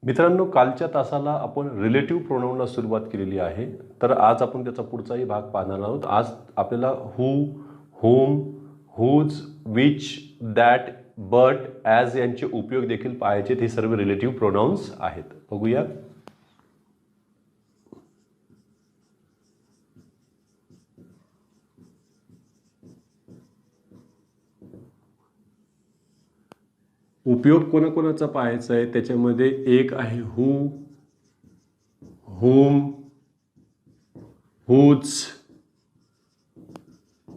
मित्रांनो, कालच्या तासाला आपण रिलेटिव्ह प्रोनाउनला सुरुवात केलेली आहे. तर आज आपण त्याचा पुढचाही भाग पाहणार आहोत. आज आपल्याला who, whom, whose, which, that, but, as यांचे उपयोग देखील पाहायचे. हे सर्व रिलेटिव्ह प्रोनाउन्स आहेत. बघूया. उपयोग कोणाकोणाचा पाहायचा आहे त्याच्यामध्ये एक आहे who, whom, whose,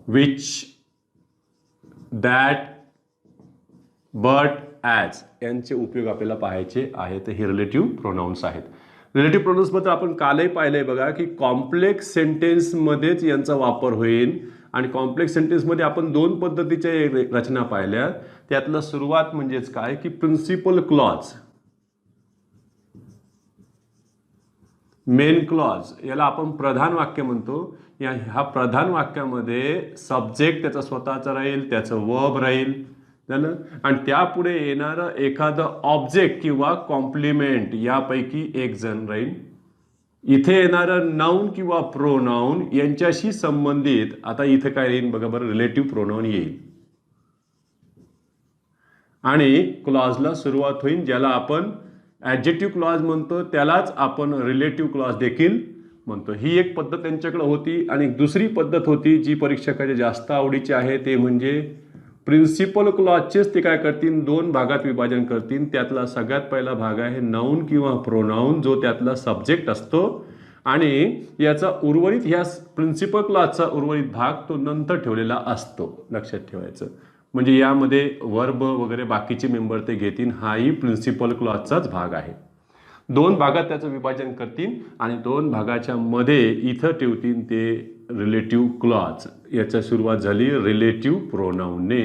which, that, but, as यांचे उपयोग आपल्याला पाहायचे आहेत. हे रिलेटिव्ह प्रोनाउन्स आहेत. रिलेटिव्ह प्रोनाउन्सबद्दल आपण कालही पाहिलंय बघा की कॉम्प्लेक्स सेंटेन्समध्येच यांचा वापर होईल. आणि कॉम्प्लेक्स सेंटेन्समध्ये आपण दोन पद्धतीच्या रचना पाहिल्या. त्यातलं सुरुवात म्हणजेच काय की प्रिन्सिपल क्लॉज, मेन क्लॉज, याला आपण प्रधान वाक्य म्हणतो. ह्या प्रधान वाक्यामध्ये सब्जेक्ट त्याचा स्वतःचा राहील, त्याचं वर्ब राहील झालं, आणि त्यापुढे येणारं एखादं ऑब्जेक्ट किंवा कॉम्प्लिमेंट यापैकी एक जण राहील. इथे येणारं नाउन किंवा प्रोनाउन यांच्याशी संबंधित. आता इथे काय येईल बघा बरं, रिलेटिव्ह प्रोनाउन येईल आणि क्लॉजला सुरुवात होईल. ज्याला आपण ॲडजेक्टिव्ह क्लॉज म्हणतो त्यालाच आपण रिलेटिव्ह क्लॉज देखील म्हणतो. ही एक पद्धत त्यांच्याकडे होती. आणि दुसरी पद्धत होती जी परीक्षकाच्या जास्त आवडीची आहे, ते म्हणजे प्रिन्सिपल क्लॉजचेच ते काय करतील, दोन भागात विभाजन करतील. त्यातला सगळ्यात पहिला भाग आहे नाउन किंवा प्रोनाउन, जो त्यातला सब्जेक्ट असतो. आणि याचा उर्वरित, ह्या प्रिन्सिपल क्लॉजचा उर्वरित भाग तो नंतर ठेवलेला असतो. लक्षात ठेवायचं. म्हणजे यामध्ये वर्ब वगैरे बाकीचे मेंबर ते घेतील. हाही प्रिन्सिपल क्लॉजचाच भाग आहे. दोन भागात त्याचं विभाजन करतील आणि दोन भागाच्या मध्ये इथं ठेवतील ते रिलेटिव्ह क्लॉज. याच्या सुरुवात झाली रिलेटिव्ह प्रोनाउनने.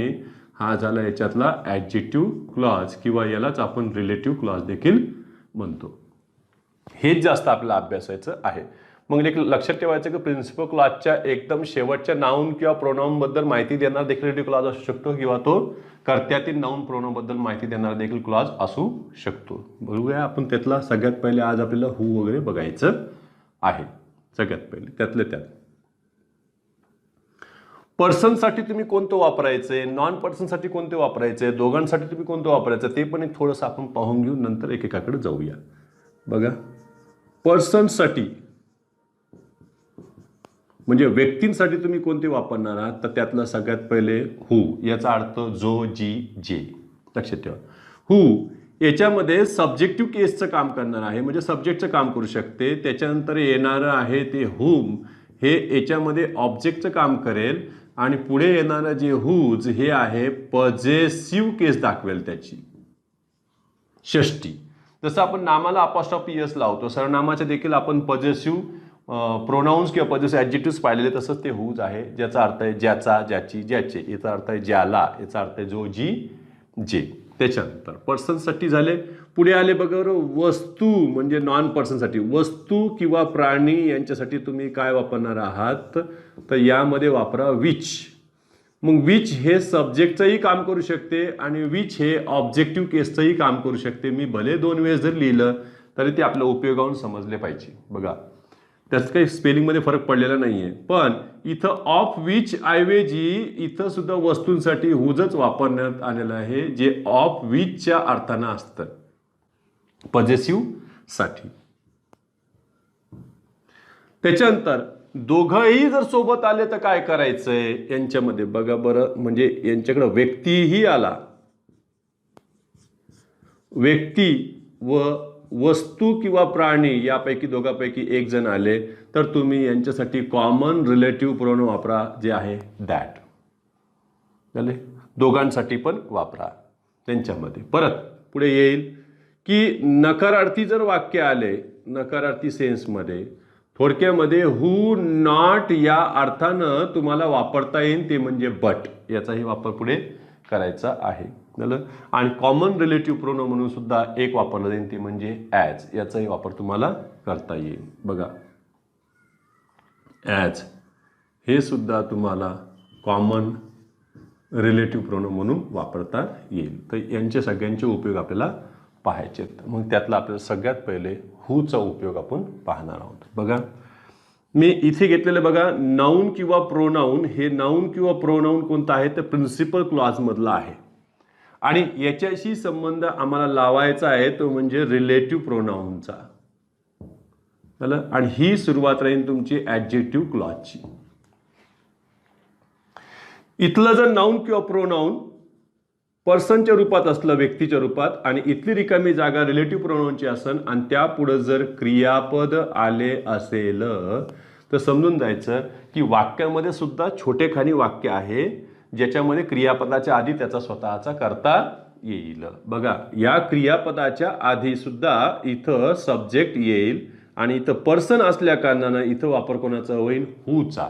हा झाला याच्यातला ॲडजेक्टिव्ह क्लॉज किंवा यालाच आपण रिलेटिव्ह क्लॉज देखील म्हणतो. हेच जास्त आपल्याला अभ्यासायचं आहे. मग देखील लक्षात ठेवायचं की प्रिन्सिपल क्लॉजच्या एकदम शेवटच्या नाउन किंवा प्रोनाउन बद्दल माहिती देणार देखील रिलेटिव्ह क्लॉज असू शकतो, किंवा तो कर्त्यातील नाउन प्रोनाउन बद्दल माहिती देणार देखील क्लॉज असू शकतो. बघूया आपण त्यातला सगळ्यात पहिले आज आपल्याला हू वगैरे बघायचं आहे. सगळ्यात पहिले त्यातले त्यात पर्सनसाठी तुम्ही कोणतं वापरायचंय, नॉन पर्सनसाठी कोणते वापरायचे, दोघांसाठी तुम्ही कोणतं वापरायचं ते पण एक थोडंसं आपण पाहून घेऊ, नंतर एकेकाकडे जाऊया. बघा, पर्सनसाठी म्हणजे व्यक्तींसाठी तुम्ही कोणते वापरणार आहात, तर त्यातलं सगळ्यात पहिले हू. याचा अर्थ जो, जी, जे. लक्षात ठेवा. हू याच्यामध्ये सब्जेक्टिव्ह केसचं काम करणार आहे, म्हणजे सब्जेक्टचं काम करू शकते. त्याच्यानंतर येणारं आहे ते हुम, हे याच्यामध्ये ऑब्जेक्टचं काम करेल. आणि पुढे येणारं जे हुज हे आहे पॉझेसिव्ह केस दाखवेल त्याची, षष्टी. जसं आपण नामाला अपॉस्ट्रॉफी एस लावतो, सर्वनामाचे देखील आपण पॉझेसिव्ह प्रोनाउन्स किंवा पॉझेसिव्ह ॲडजेक्टिव्हज पाहिलेले, तसंच ते हुज आहे. ज्याचा अर्थ आहे ज्याचा, ज्याची, ज्याचे. याचा अर्थ आहे ज्याला, याचा अर्थ आहे जो, जी, जे. त्याच्यानंतर पर्सनसाठी झाले. पुढे आले बघा वस्तू, म्हणजे नॉन पर्सनसाठी वस्तू किंवा प्राणी यांच्यासाठी तुम्ही काय वापरणार आहात, तर यामध्ये वापरा विच. मग विच हे सब्जेक्टचंही काम करू शकते आणि विच हे ऑब्जेक्टिव्ह केसचंही काम करू शकते. मी भले दोन वेळेस जर लिहिलं तरी ते आपल्या उपयोगावरून समजले पाहिजे. बघा, त्याचं काही स्पेलिंगमध्ये फरक पडलेला नाही आहे. पण इथं ऑफ विच ऐवजी इथं सुद्धा वस्तूंसाठी हुजच वापरण्यात आलेलं आहे, जे ऑफ विचच्या अर्थानं असतं पॉझेसिव्ह साठी. त्याच्यानंतर दोघंही जर सोबत आले तर काय करायचंय यांच्यामध्ये बघा बरं, म्हणजे यांच्याकडे व्यक्तीही आला, व्यक्ती व वस्तू किंवा प्राणी यापैकी दोघांपैकी एक जण आले तर तुम्ही यांच्यासाठी कॉमन रिलेटिव्ह प्रोनाउन वापरा, जे आहे दॅट. झाले. दोघांसाठी पण वापरा त्यांच्यामध्ये. परत पुढे येईल की नकारार्थी जर वाक्य आले, नकारार्थी सेन्समध्ये, थोडक्यामध्ये हू नॉट या अर्थानं तुम्हाला वापरता येईल, ते म्हणजे बट. याचाही वापर पुढे करायचा आहे. आणि कॉमन रिलेटिव्ह प्रोनाउन म्हणून सुद्धा एक वापरलं जाईल, ते म्हणजे ॲज. याचाही वापर तुम्हाला करता येईल. बघा, ॲज हे सुद्धा तुम्हाला कॉमन रिलेटिव्ह प्रोनाउन म्हणून वापरता येईल. तर यांचे सगळ्यांचे उपयोग आपल्याला पाहायचे आहेत. मग त्यातला आपल्याला सगळ्यात पहिले हूचा उपयोग आपण पाहणार आहोत. बघा मी इथे घेतलेलं बघा नाऊन किंवा प्रोनाऊन. हे नाऊन किंवा प्रोनाऊन कोणतं आहे तर प्रिन्सिपल क्लॉज मधला आहे आणि याच्याशी संबंध आम्हाला लावायचा आहे तो म्हणजे रिलेटिव्ह प्रोनाऊनचा. आणि ही सुरुवात राहील तुमची ऍडजेक्टिव्ह क्लॉजची. इथलं जर नाऊन किंवा प्रोनाऊन पर्सनच्या रूपात असलं, व्यक्तीच्या रूपात, आणि इथली रिकामी जागा रिलेटिव्ह प्रोनाऊनची असन आणि त्यापुढे जर क्रियापद आले असेल तर समजून जायचं की वाक्यामध्ये सुद्धा छोटेखानी वाक्य आहे ज्याच्यामध्ये क्रियापदाच्या आधी त्याचा स्वतःचा करता येईल. बघा या क्रियापदाच्या आधी सुद्धा इथं सब्जेक्ट येईल आणि इथं पर्सन असल्या कारणानं इथं वापर कोणाचा होईल हूचा.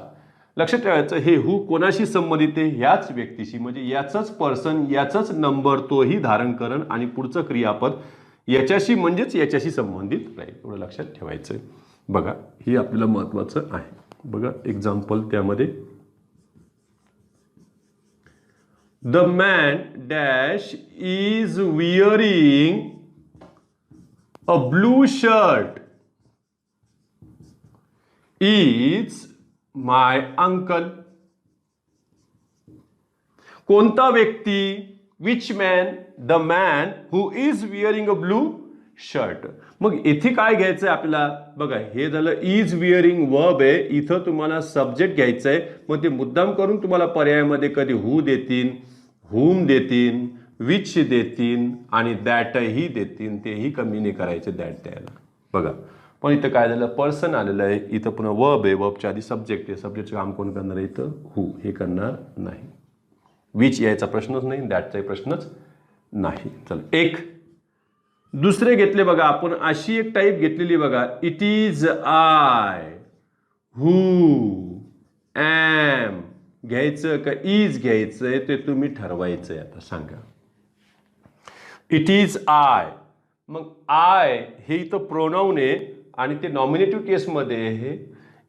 लक्षात ठेवायचं हे हू कोणाशी संबंधित आहे ह्याच व्यक्तीशी, म्हणजे याचंच पर्सन याचंच नंबर तोही धारण करण आणि पुढचं क्रियापद याच्याशी म्हणजेच याच्याशी संबंधित राहील. एवढं लक्षात ठेवायचं. बघा हे आपल्याला महत्वाचं आहे. बघा एक्झाम्पल त्यामध्ये the man dash is wearing a blue shirt is my uncle. कोणता व्यक्ती which man the man who is wearing a blue shirt. मग इथे काय घ्यायचंय आपल्याला बघा हे झालं इज विअरिंग वर्ब आहे. इथं तुम्हाला सब्जेक्ट घ्यायचं आहे. मग ते मुद्दाम करून तुम्हाला पर्यायामध्ये कधी हू देतील, हुम देतील, विच देतील आणि दॅटही देतील. तेही कमी नाही करायचे दॅट द्यायला. बघा पण इथं काय झालं पर्सन आलेलं आहे. इथं पुन्हा वर्ब आहे. वर्बच्या आधी सब्जेक्ट आहे. सब्जेक्टचं काम कोण करणार आहे इथं हू. हे करणार नाही. विच यायचा प्रश्नच नाही, दॅटचाही प्रश्नच नाही. चल एक दुसरे घेतले बघा आपण अशी एक टाईप घेतलेली बघा it is I who am घ्यायचं का इज घ्यायचंय ते तुम्ही ठरवायचंय. आता सांगा इट इज आय. मग आय हे इथं प्रोनाऊन आहे आणि ते नॉमिनेटिव्ह केसमध्ये आहे.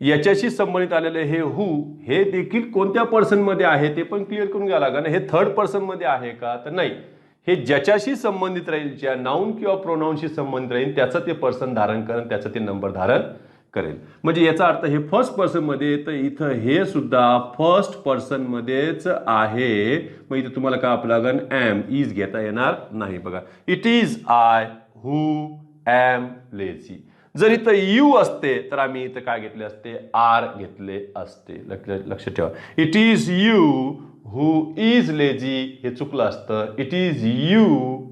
याच्याशी संबंधित आलेलं हे हू हे देखील कोणत्या पर्सनमध्ये आहे ते पण क्लिअर करून घ्यावं लागेल. हे थर्ड पर्सनमध्ये आहे का तर नाही. हे ज्याच्याशी संबंधित राहील ज्या नाऊन किंवा प्रोनाऊनशी संबंधित राहील त्याचं ते पर्सन धारण करेल, त्याचं ते नंबर धारण करेल. म्हणजे याचा अर्थ हे फर्स्ट पर्सनमध्ये तर इथं हे सुद्धा फर्स्ट पर्सनमध्येच आहे. मग इथं तुम्हाला काय आपलं लागेल एम इज घेता येणार नाही. बघा it is I who am lazy. जर इथं यू असते तर आम्ही इथं काय घेतले असते आर घेतले असते. लक्षात ठेवा it is you who is lazy हे चुकलं असतं. It is you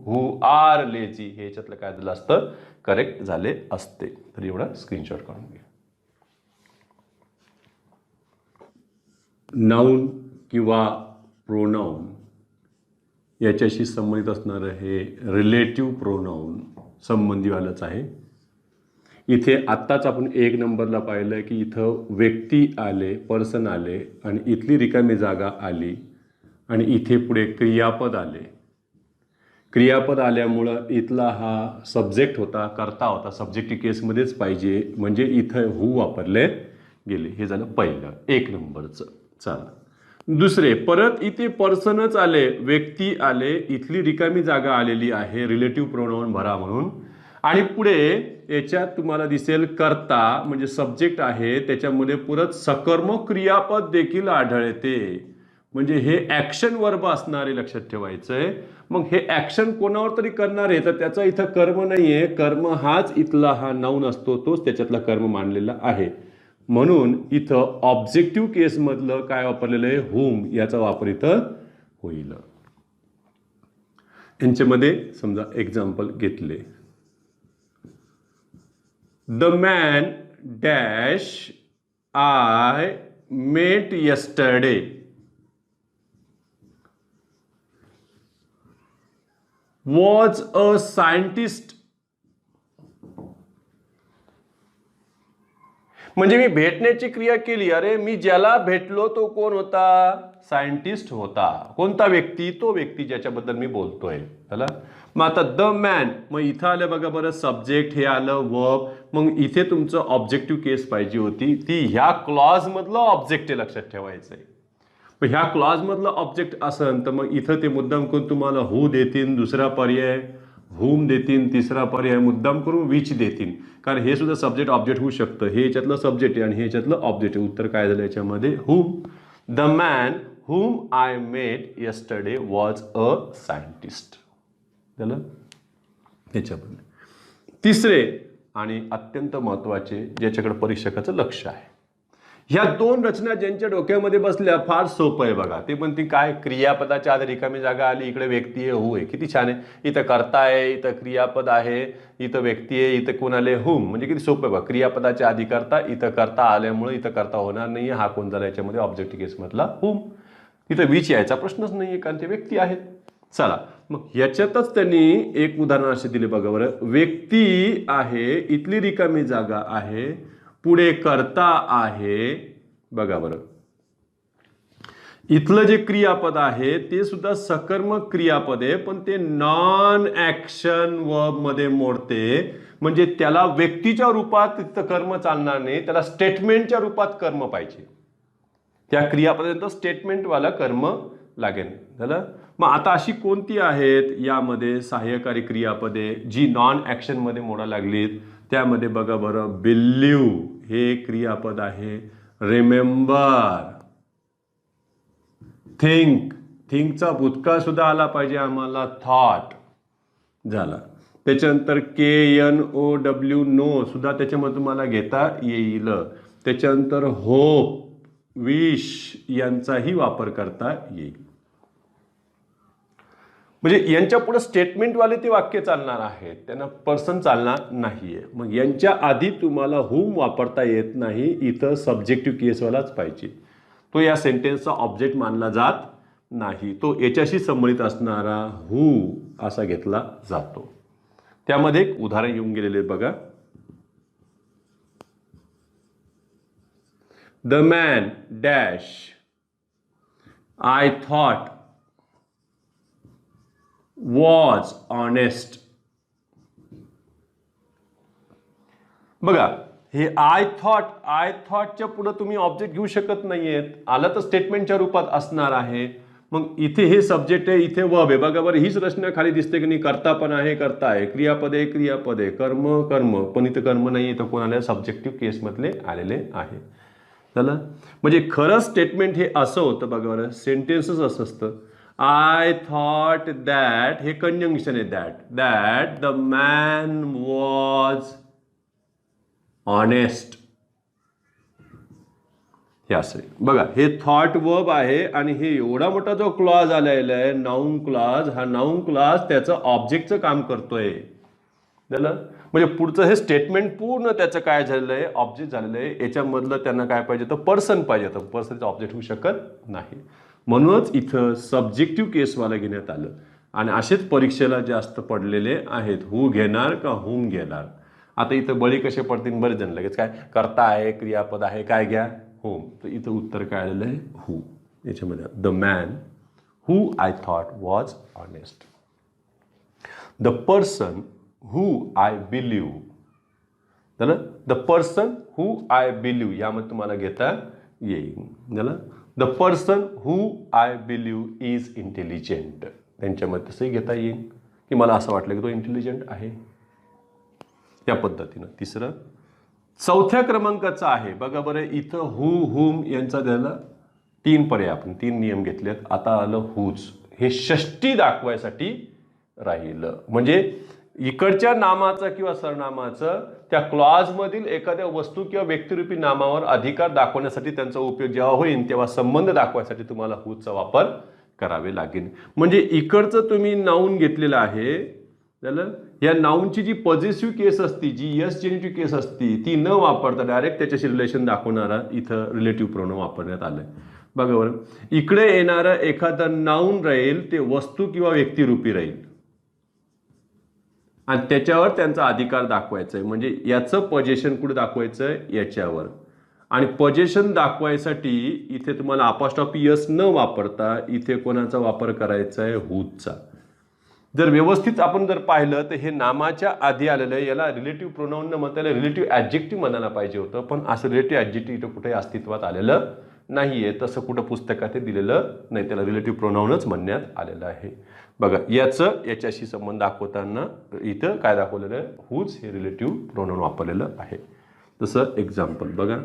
who are lazy हे याच्यातलं काय झालं असतं करेक्ट झाले असते. तर एवढा स्क्रीनशॉट काढून घ्या. नाऊन किंवा प्रोनाऊन याच्याशी संबंधित असणारं हे रिलेटिव्ह प्रोनाऊन संबंधी वालंच आहे. इथे आत्ताच आपण एक नंबरला पाहिलं की इथं व्यक्ती आले, पर्सन आले आणि इथली रिकामी जागा आली आणि इथे पुढे क्रियापद आले. क्रियापद आल्यामुळं इथला हा सब्जेक्ट होता, कर्ता होता, सब्जेक्टिव्ह केसमध्येच पाहिजे म्हणजे इथं हू वापरले गेले. हे झालं पहिलं एक नंबरचं. चला दुसरे परत इथे पर्सनच आले, व्यक्ती आले, इथली रिकामी जागा आलेली आहे रिलेटिव्ह प्रोनाऊन भरा म्हणून आणि पुढे याच्यात तुम्हाला दिसेल कर्ता म्हणजे सब्जेक्ट आहे त्याच्यामध्ये परत सकर्मक क्रियापद देखील आढळते. म्हणजे हे ऍक्शन वर्ब असणारे लक्षात ठेवायचंय. मग हे ऍक्शन कोणावर तरी करणार आहे तर त्याचा इथं कर्म नाहीये. कर्म हाच इथला हा नाऊन असतो तोच त्याच्यातला कर्म मानलेला आहे. म्हणून इथं ऑब्जेक्टिव्ह केस मधलं काय वापरलेलं आहे हुम याचा वापर इथं होईल. यांच्यामध्ये समजा एक्झाम्पल घेतले the man dash I met yesterday was a scientist. म्हणजे मी भेटण्याची क्रिया केली. अरे मी ज्याला भेटलो तो कोण होता सायंटिस्ट होता. कोणता व्यक्ती तो व्यक्ती ज्याच्याबद्दल मी बोलतोय. चला मग आता द मॅन मग इथं आलं बघा बरं सब्जेक्ट हे आलं वर्ब. मग इथे तुमचं ऑब्जेक्टिव्ह केस पाहिजे होती ती ह्या क्लॉज मधलं ऑब्जेक्ट आहे लक्षात ठेवायचंय. पण ह्या क्लॉज मधलं ऑब्जेक्ट असेल तर मग इथं ते मुद्दाम करून तुम्हाला हू देतील. दुसरा पर्याय whom देतील, तिसरा पर्याय मुद्दाम करून which देतील, कारण हे सुद्धा सब्जेक्ट ऑब्जेक्ट होऊ शकतं. हे याच्यातलं सब्जेक्ट आहे आणि हे याच्यातलं ऑब्जेक्ट आहे. उत्तर काय झालं याच्यामध्ये? whom. The man whom I met yesterday was a scientist. झालं त्याच्यामध्ये. तिसरे आणि अत्यंत महत्त्वाचे, ज्याच्याकडे परीक्षकाचं लक्ष आहे, ह्या दोन रचना ज्यांच्या डोक्यामध्ये बसल्या फार सोपं आहे बघा. ते पण ती काय, क्रियापदाच्या आधी रिकामी जागा आली, इकडे व्यक्ती आहे, हू आहे. किती छान आहे. इथं कर्ता आहे, इथं क्रियापद आहे, इथं व्यक्ती आहे, इथं कोण आले? हुम. म्हणजे किती सोपं आहे बघा. क्रियापदाच्या आधी कर्ता, इथं कर्ता आल्यामुळे इथं कर्ता होणार नाही. हा कोण झाला याच्यामध्ये? ऑब्जेक्टिव्ह केसमधला हुम. इथं विच यायचा प्रश्नच नाही आहे, कारण ते व्यक्ती आहेत. चला मग ह्याच्यातच त्यांनी एक उदाहरण असे दिले बघा बरं. व्यक्ती आहे, इथली रिकामी जागा आहे, पुढे कर्ता आहे. बघा बरं, इथलं जे क्रियापद आहे ते सुद्धा सकर्मक क्रियापद आहे, पण ते नॉन ऍक्शन वर्ब मध्ये मोडते. म्हणजे त्याला व्यक्तीच्या रूपात तिथं कर्म चालणार नाही, त्याला स्टेटमेंटच्या रूपात कर्म पाहिजे. त्या क्रियापदानंतर स्टेटमेंटवाला कर्म लागेल. झालं. मग आता अशी कोणती आहेत यामध्ये सहाय्यकारी क्रियापदे जी नॉन ऍक्शन मध्ये मोडा लागलीत? त्यामध्ये बघा बरं, बिलीव्ह हे क्रियापद आहे. रिमेंबर, थिंक, थिंकचा भूतकाळ सुद्धा आला पाहिजे आम्हाला, थॉट झाला. त्याच्यानंतर KNOW नो सुद्धा त्याच्यामध्ये तुम्हाला घेता येईल. त्याच्यानंतर होप, विश यांचाही वापर करता येईल. म्हणजे यांच्या पुढे स्टेटमेंटवाले ते वाक्य चालणार आहेत, त्यांना पर्सन चालणार नाहीये. मग यांच्या आधी तुम्हाला हुम वापरता येत नाही, इथं सब्जेक्टिव्ह केसवालाच पाहिजे. तो या सेंटेन्सचा ऑब्जेक्ट मानला जात नाही, तो याच्याशी संबंधित असणारा हू असा घेतला जातो. त्यामध्ये एक उदाहरण येऊन गेलेले बघा. The man dash I thought was honest. बघा, हे आय थॉटच्या पुढे तुम्ही ऑब्जेक्ट घेऊ शकत नाहीयेत, आलं तर स्टेटमेंटच्या रूपात असणार आहे. मग इथे हे सब्जेक्ट आहे, इथे वर्ब आहे. बघा बरं, हीच रचना खाली दिसते की नाही? कर्ता पण आहे, कर्ता आहे, क्रियापद आहे, क्रियापद आहे, कर्म कर्म, पण इथं कर्म नाही, इथं कोण आले? सब्जेक्टिव्ह केसमधले आलेले आहे. झालं. म्हणजे खरं स्टेटमेंट हे असं होतं बघा बरं, सेंटेन्सच असं असतं. आय थॉट दॅट, हे कंजंक्शन आहे, that the man was honest. हे असं बघा, हे थॉट वर्ब आहे आणि हे एवढा मोठा जो क्लॉज आलेला आहे नाउन क्लॉज, हा नाउन क्लॉज त्याचं ऑब्जेक्टचं काम करतोय. झालं. म्हणजे पुढचं हे स्टेटमेंट पूर्ण त्याचं काय झालेलं आहे? ऑब्जेक्ट झालेलं आहे. याच्यामधलं त्यांना काय पाहिजे? तर पर्सन पाहिजे, तर पर्सनचं ऑब्जेक्ट होऊ शकत नाही. म्हणूनच इथं सब्जेक्टिव्ह केसवाला घेण्यात आलं. आणि असेच परीक्षेला जास्त पडलेले आहेत, हू घेणार का हुम घेणार. आता इथं बळी कसे पडतील? बरेच जण लगेच काय, कर्ता आहे, क्रियापद आहे, काय घ्या? हुम. तर इथं उत्तर काय आलेलं आहे? हू. याच्यामध्ये the man who I thought was honest. The person who I believe. झालं. The person who I believe यामध्ये तुम्हाला घेता येईल. झालं. The person who I believe is intelligent. त्यांच्यामध्ये तसंही घेता येईल की मला असं वाटलं की तो इंटेलिजंट आहे, या पद्धतीनं. तिसरं, चौथ्या क्रमांकाचं आहे बघा बरं. इथं हू हुम यांचा द्यायला 3 पर्याय, आपण 3 नियम घेतलेत. आता आलं हूज, हे षष्टी दाखवायसाठी राहिलं. म्हणजे इकडच्या नामाचं किंवा सरनामाचं त्या क्लॉजमधील एखाद्या वस्तू किंवा व्यक्तिरूपी नामावर अधिकार दाखवण्यासाठी त्यांचा उपयोग जेव्हा होईल तेव्हा संबंध दाखवायसाठी तुम्हाला हूजचा वापर करावे लागेल. म्हणजे इकडचं तुम्ही नाऊन घेतलेलं आहे, झालं. या नाऊनची जी पॉझिटिव्ह केस असती, जी यस जेनिटिव्ह केस असती, ती न वापरता डायरेक्ट त्याच्याशी रिलेशन दाखवणारा इथं रिलेटिव्ह प्रोनाउन वापरण्यात आलंय. बघा बरं, इकडे येणारं एखादं नाऊन राहील ते वस्तू किंवा व्यक्तिरूपी राहील आणि त्याच्यावर त्यांचा अधिकार दाखवायचा आहे. म्हणजे याचं पोझिशन कुठे दाखवायचं आहे? याच्यावर. आणि पोझिशन दाखवायसाठी इथे तुम्हाला अपोस्ट्रॉफी यस न वापरता इथे कोणाचा वापर करायचा आहे? हूजचा. जर व्यवस्थित आपण जर पाहिलं तर हे नामाच्या आधी आलेलं आहे, याला रिलेटिव्ह प्रोनाउन न म्हणता याला रिलेटिव्ह ॲडजेक्टिव्ह म्हणायला पाहिजे होतं, पण असं रिलेटिव्ह ॲडजेक्टिव्ह इथं कुठे अस्तित्वात आलेलं नाहीये. तसं कुठं पुस्तकात दिलेलं नाही, त्याला रिलेटिव्ह प्रोनाउनच म्हणण्यात आलेलं आहे. बघा याच्याशी संबंध दाखवताना इथं काय दाखवलेलं आहे, हुज हे रिलेटिव्ह प्रोनाउन वापरलेलं आहे. जसं एक्झाम्पल बघा,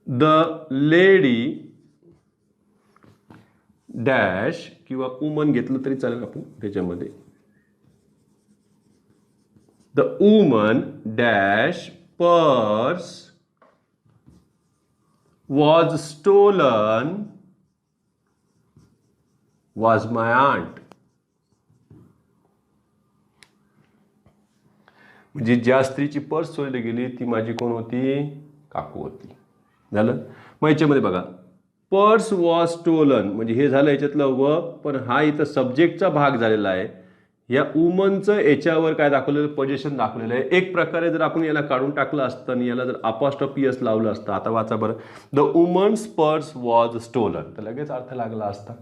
द लेडी डॅश किंवा वुमन घेतलं तरी चालेल आपण त्याच्यामध्ये. The woman dash purse was stolen was my aunt. म्हणजे ज्या स्त्रीची पर्स चोरीला गेली ती माझी कोण होती, काकू होती. झालं. मग याच्यामध्ये बघा, पर्स वॉज स्टोलन म्हणजे हे झालं याच्यातलं व, पण हा इथं सब्जेक्टचा भाग झालेला आहे. या वुमनचं याच्यावर काय दाखवलेलं, पोझिशन दाखवलेलं आहे. एक प्रकारे जर आपण याला काढून टाकलं असतं आणि याला जर अपॉस्ट्रोफी एस लावलं असतं, आता वाचा बरं, the woman's purse was stolen, तर लगेच अर्थ लागला असता.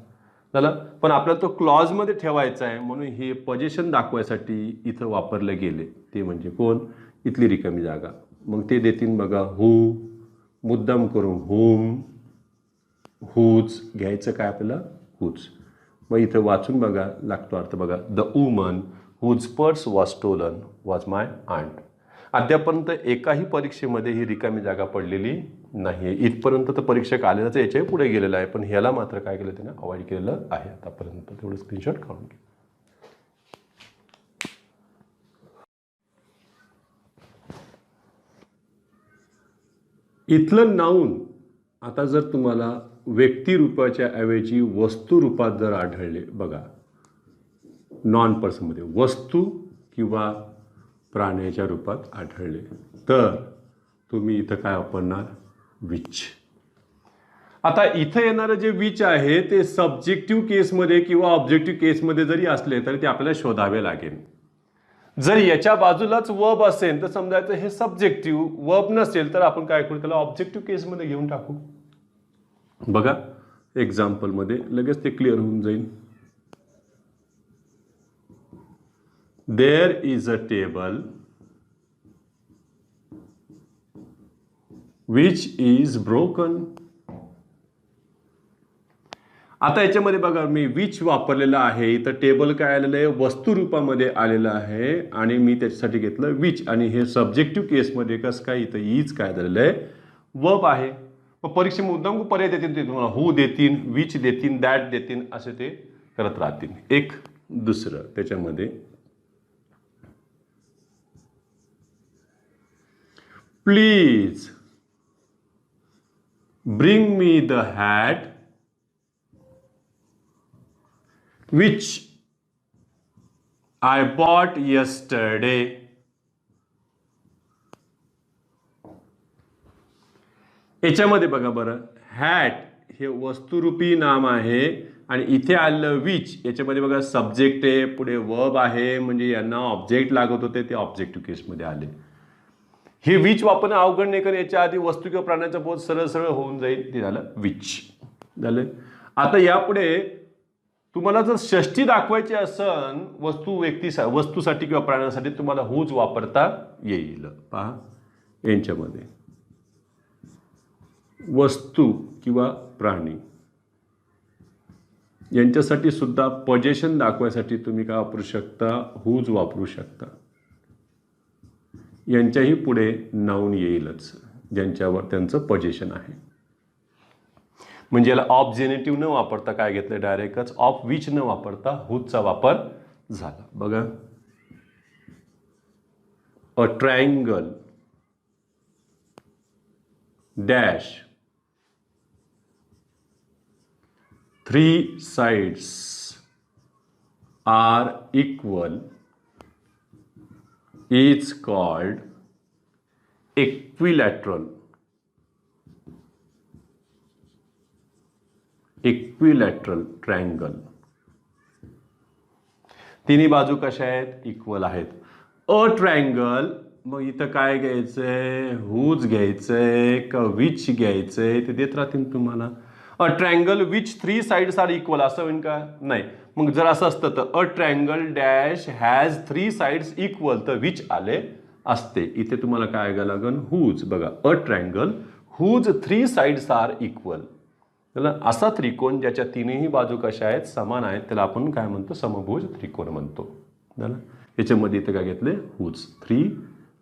झालं. पण आपल्याला तो क्लॉजमध्ये ठेवायचा आहे म्हणून हे पोझिशन दाखवायसाठी इथं वापरले गेले. ते म्हणजे कोण, इथली रिकामी जागा. मग ते देतील बघा, हू, मुद्दाम करून हुम, हुज घ्यायचं काय आपल्याला, हुज. मग इथं वाचून बघा लागतो अर्थ बघा, the woman whose purse was stolen was my aunt. अद्यापर्यंत एकाही परीक्षेमध्ये ही रिकामी जागा पडलेली नाही आहे. इथपर्यंत तर परीक्षक आलेलाच याच्याही पुढे गेलेला आहे, पण ह्याला मात्र काय केलं त्यानं, अवॉइड केलेलं आहे आतापर्यंत. तेवढं स्क्रीनशॉट काढून घ्या. इथलं नाऊन आता जर तुम्हाला व्यक्तिरूपाच्या ऐवजी वस्तू रूपात जर आढळले बघा, नॉन पर्सनमध्ये वस्तू किंवा प्राण्याच्या रूपात आढळले तर तुम्ही इथं काय वापरणार, विच. आता इथं येणारं जे विच आहे ते सब्जेक्टिव्ह केसमध्ये किंवा ऑब्जेक्टिव्ह केसमध्ये जरी असले तरी ते आपल्याला शोधावे लागेल. जर याच्या बाजूलाच वर्ब असेल तर समजायचं हे सब्जेक्टिव्ह, वर्ब नसेल तर आपण काय करू, त्याला ऑब्जेक्टिव्ह केसमध्ये घेऊन टाकू. बघा एक्झाम्पलमध्ये लगेच ते क्लिअर होऊन जाईल. There is a table which is broken. आता याच्यामध्ये बघा मी विच वापरलेला आहे, इथं टेबल काय आलेलं आहे, वस्तू रूपामध्ये आलेलं आहे आणि मी त्याच्यासाठी घेतलं विच. आणि हे सब्जेक्टिव्ह केसमध्ये कसं काय, इथं इज काय झालेलं आहे, वर्ब आहे. मग परीक्षे मुद्दाम पर्याय देतील ते तुम्हाला, हू देतील, विच देतील, दॅट देतील, असे ते करत राहतील. एक दुसरं त्याच्यामध्ये please bring me the hat which I bought yesterday. याच्यामध्ये बघा बरं, हॅट हे वस्तुरूपी नाम आहे आणि इथे आलं विच, याच्यामध्ये बघा सब्जेक्ट आहे, पुढे वर्ब आहे, म्हणजे यांना ऑब्जेक्ट लागत होते ते ऑब्जेक्टिव्ह केसमध्ये आले. हे विच वापरणं अवघड नाही, कारण याच्या आधी वस्तू किंवा प्राण्याचा बोध सरळ सरळ होऊन जाईल, ते झालं विच झालं. आता यापुढे तुम्हाला जर षष्ठी दाखवायची असेल वस्तूसाठी किंवा प्राण्यासाठी तुम्हाला हुज वापरता येईल. पहा यांच्यामध्ये वस्तू किंवा प्राणी यांच्यासाठी सुद्धा पोझिशन दाखवायसाठी तुम्ही काय वापरू शकता, हुज वापरू शकता. यांच्याही पुढे नाऊन येईलच ज्यांच्यावर त्यांचं पोझिशन आहे. म्हणजे याला ऑफ जेनेटिव्ह न वापरता काय घेतलं, डायरेक्टच ऑफ विच न वापरता हुजचा वापर झाला. बघा, a triangle dash 3 sides are equal is called equilateral. Equilateral triangle. तिन्ही बाजू कशा आहेत, इक्वल आहेत. अ ट्रायंगल, मग इथं काय घ्यायचंय, हुज घ्यायचंय का विच घ्यायचंय ते देत राहतील तुम्हाला. A triangle which 3 sides are equal असं होईल का, नाही. मग जर असं असतं तर a triangle dash has 3 sides equal तर विच आले असते. इथे तुम्हाला काय घ्यावं लागेल, हुज. बघा, a triangle whose 3 sides are equal. त्याला असा त्रिकोण ज्याच्या तीनही बाजू कशा आहेत, समान आहेत, त्याला आपण काय म्हणतो, समभुज त्रिकोण म्हणतो. झालं. याच्यामध्ये इथं काय घेतले, हुज, 3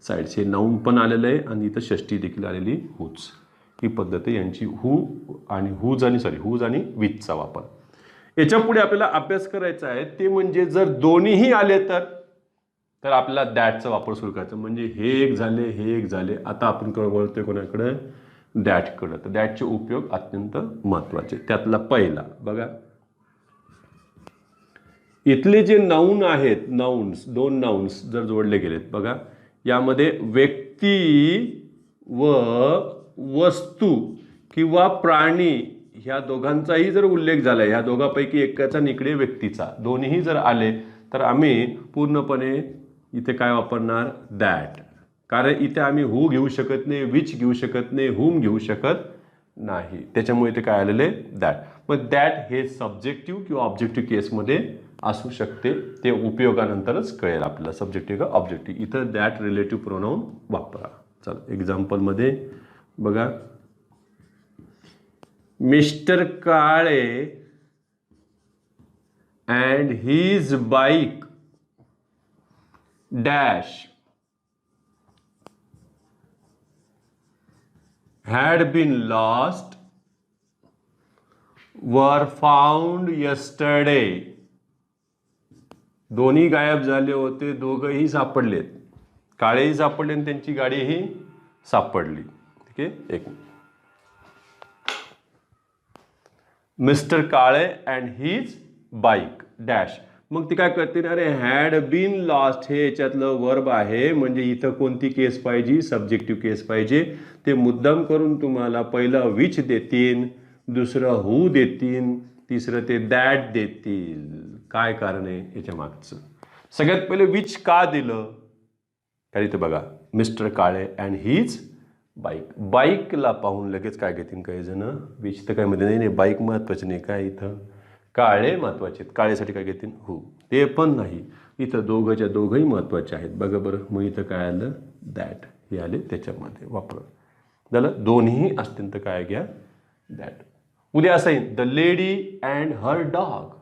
साइड्स. हे नाऊन पण आलेलं आहे आणि इथं षष्टी देखील आलेली, हुज. ही पद्धत आहे यांची, हुज आणि विथचा वापर. याच्या पुढे आपल्याला अभ्यास करायचा आहे ते म्हणजे जर दोन्हीही आले तर आपल्याला दॅटचा वापर सुरू करायचा. म्हणजे हे एक झाले, हे एक झाले. आता आपण वळतोय कोणाकडे, दॅटकडे. तर दॅटचे उपयोग अत्यंत महत्वाचे. त्यातला पहिला बघा, इथले जे नाऊन आहेत, नाऊन्स, 2 नाऊन्स जर जोडले गेलेत बघा, यामध्ये व्यक्ती व वस्तू किंवा प्राणी ह्या दोघांचाही जर उल्लेख झाला, ह्या दोघांपैकी एकाचा निकडे व्यक्तीचा, दोन्हीही जर आले तर आम्ही पूर्णपणे इथे काय वापरणार, दॅट. कारण इथे आम्ही हू घेऊ शकत नाही, विच घेऊ शकत नाही, हुम घेऊ शकत नाही. त्याच्यामुळे इथे काय आलेले, दॅट. पण दॅट हे सब्जेक्टिव्ह किंवा ऑब्जेक्टिव्ह केसमध्ये असू शकते. ते उपयोगानंतरच कळेल आपल्याला, सब्जेक्टिव्ह का ऑब्जेक्टिव्ह. इथं दॅट रिलेटिव्ह प्रोनाऊन वापरा. चला एक्झाम्पलमध्ये बघा, Mister Kale and his bike dash had been lost were found yesterday. दोन्ही गायब झाले होते, दोघंही सापडलेत. काळेही सापडले आणि त्यांची गाडीही सापडली. ठीक आहे, एक mister Kale and his bike dash. मग ती काय करते, अरे हॅड बीन लॉस्ट हे याच्यातलं वर्ब आहे, म्हणजे इथं कोणती केस पाहिजे, सब्जेक्टिव्ह केस पाहिजे. ते मुद्दाम करून तुम्हाला पहिलं विच देतील, दुसरं हू देतील, तिसरं ते दॅट देतील. काय कारण आहे याच्या मागचं? सगळ्यात पहिले विच का दिलं, कारण इथे बघा, Mister Kale and his bike. बाईकला पाहून लगेच काय घेतील काही जण, विच तर काय मध्ये नाही, बाईक महत्वाची नाही. काय इथं काळे महत्वाचे आहेत, काळेसाठी काय घेतील, हू. ते पण नाही, इथं दोघंही महत्वाचे आहेत. बघा बरं, मग इथं काय आलं, दॅट हे आले त्याच्यामध्ये वापर झालं. दोन्ही असतील तर काय घ्या, दॅट. उद्या असं येईल, the lady and her dog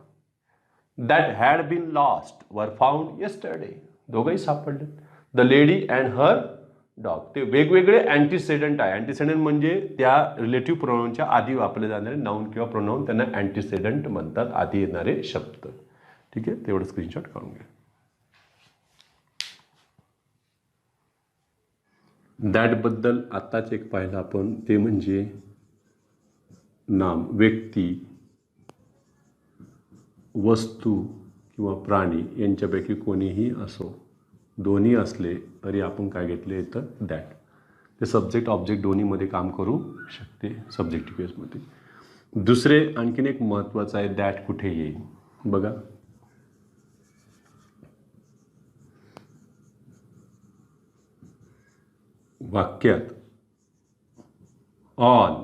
that had been lost were found yesterday. दोघंही सापडले. The lady and her dog, ते वेगवेगळे अँटीसेडंट आहे. अँटीसेडंट म्हणजे त्या रिलेटिव्ह प्रोनाऊनच्या आधी वापरले जाणारे नाऊन किंवा प्रोनाऊन, त्यांना अँटीसेडंट म्हणतात, आधी येणारे शब्द. ठीक आहे, तेवढं स्क्रीनशॉट काढून घ्या. दॅटबद्दल आत्ताच एक पाहिलं आपण, ते म्हणजे नाम, व्यक्ती, वस्तू किंवा प्राणी यांच्यापैकी कोणीही असो, दोन्ही असले तरी आपण काय घेतले इथं, दॅट. ते सब्जेक्ट ऑब्जेक्ट दोन्हीमध्ये काम करू शकते सब्जेक्टिव्ह केसमध्ये. दुसरे आणखीन एक महत्त्वाचं आहे, दॅट कुठे येईल बघा, वाक्यात ऑल,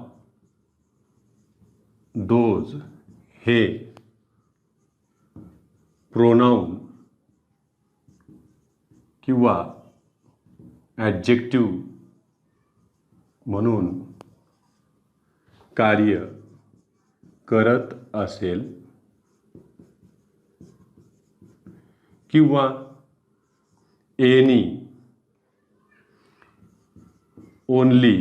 दोज हे प्रोनाऊन किंवा ॲडजेक्टिव्ह म्हणून कार्य करत असेल किंवा एनी, ओनली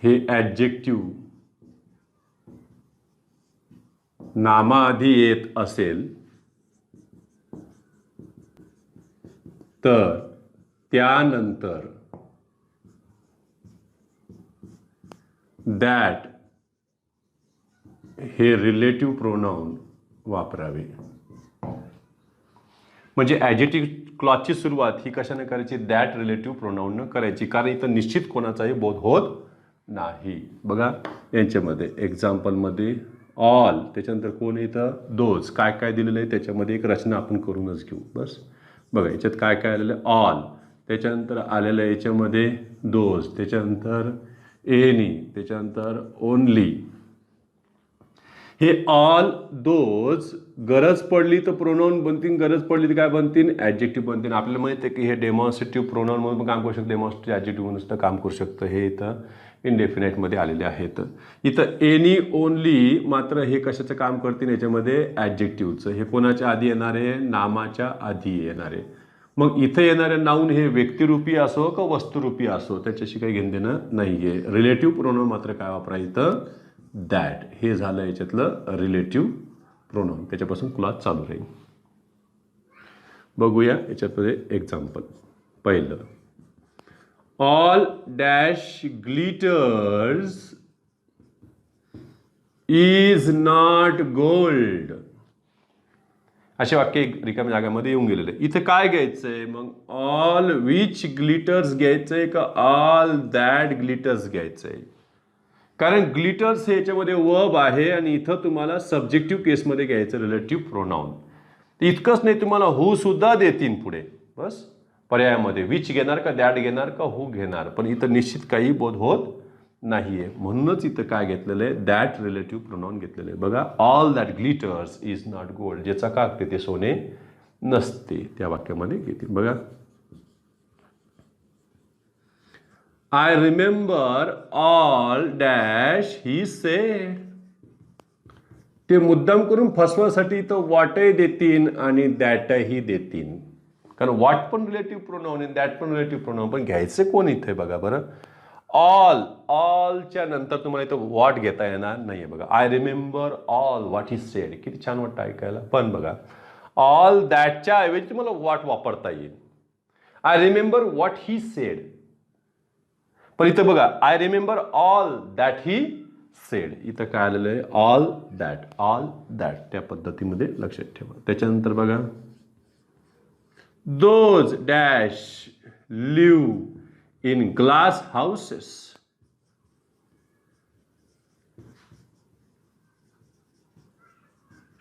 हे ॲडजेक्टिव्ह नामाआधी येत असेल तर त्यानंतर दॅट हे रिलेटिव्ह प्रोनाऊन वापरावे. म्हणजे ॲडजेक्टिव्ह क्लॉजची सुरुवात ही कशाने करायची, दॅट रिलेटिव्ह प्रोनाऊननं करायची, कारण इथं निश्चित कोणाचाही बोध होत नाही. बघा यांच्यामध्ये एक्झाम्पलमध्ये ऑल, त्याच्यानंतर कोण इथं, दोज. काय काय दिलेलं आहे त्याच्यामध्ये एक रचना आपण करूनच घेऊ बस. बघा याच्यात काय काय आलेलं आहे, ऑल, त्याच्यानंतर आलेलं आहे याच्यामध्ये दोज, त्याच्यानंतर एनी, त्याच्यानंतर ओनली. हे ऑल, दोज गरज पडली तर प्रोनाऊन बनतील, गरज पडली तर काय बनतील, ॲडजेक्टिव्ह बनतील. आपल्याला माहिती आहे की हे डेमॉन्स्ट्रेटिव्ह प्रोनाऊन म्हणून काम करू शकतं, डेमॉन्स्ट्रेटिव्ह ॲडजेक्टिव्ह म्हणून सुद्धा काम करू शकतं. हे इथं इनडेफिनेटमध्ये आलेले आहेत. इथं एनी ओनली मात्र हे कशाचं काम करतील याच्यामध्ये ॲडजेक्टिव्हचं. हे कोणाच्या आधी येणार आहे? नामाच्या आधी येणार आहे. मग इथे येणारे नाऊन हे व्यक्तिरूपी असो का वस्तुरूपी असो त्याच्याशी काही घेणं देणं नाही आहे. रिलेटिव्ह प्रोनाऊन मात्र काय वापरा इथं? दॅट. हे झालं याच्यातलं रिलेटिव्ह प्रोनाऊन. त्याच्यापासून क्लास चालू राहील. बघूया याच्यामध्ये एक्झाम्पल. पहिलं, all dash glitters is not gold. असे वाक्य रिकाम्या जागामध्ये येऊन गेलेले. इथे काय घ्यायचंय मग? ऑल विच ग्लिटर्स घ्यायचंय का ऑल दॅट ग्लिटर्स घ्यायचंय? कारण ग्लिटर्स हे याच्यामध्ये वर्ब आहे आणि इथं तुम्हाला सब्जेक्टिव्ह केसमध्ये घ्यायचं रिलेटिव्ह प्रोनाऊन. इतकंच नाही, तुम्हाला हू सुद्धा देतील पुढे. बस पर्यायामध्ये विच घेणार का दॅट घेणार का हू घेणार, पण इथं निश्चित काही बोध होत नाहीये. म्हणूनच इथं काय घेतलेलं आहे? दॅट रिलेटिव्ह प्रोनाऊन घेतलेलं आहे. बघा, all that glitters is not gold. जे चकाकते ते सोने नसते, त्या वाक्यामध्ये घेतील. बघा, I remember all dash he said. ते मुद्दाम करून फसवासाठी इथं वॉटही देतील आणि दॅटही देतील. कारण वॉट पण रिलेटिव्ह प्रोनाऊन आहे, दॅट पण रिलेटिव्ह प्रोनाऊन. पण घ्यायचं कोण इथे? बघा बरं, ऑलच्या नंतर तुम्हाला इथं वॉट घेता येणार नाहीये. बघा, I remember all what he sed. किती छान वाटतं ऐकायला. पण बघा, ऑल दॅटच्या ऐवजी तुम्हाला वॉट वापरता येईल. I remember what he said. पण इथं बघा, I remember all that he said. इथं काय आलेलं आहे? All that. त्या पद्धतीमध्ये लक्षात ठेवा. त्याच्यानंतर बघा, those dash live in glass houses.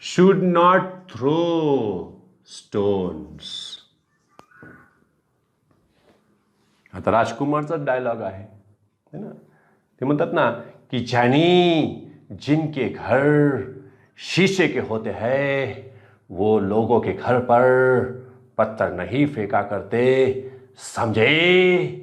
Should not throw stones. आता राजकुमारचा डायलॉग आहे ना. ते म्हणतात ना कि जिनके घर शीशे के होते हैं वो लोगों के घर पर पत्थर नहीं फेका करते, समझे.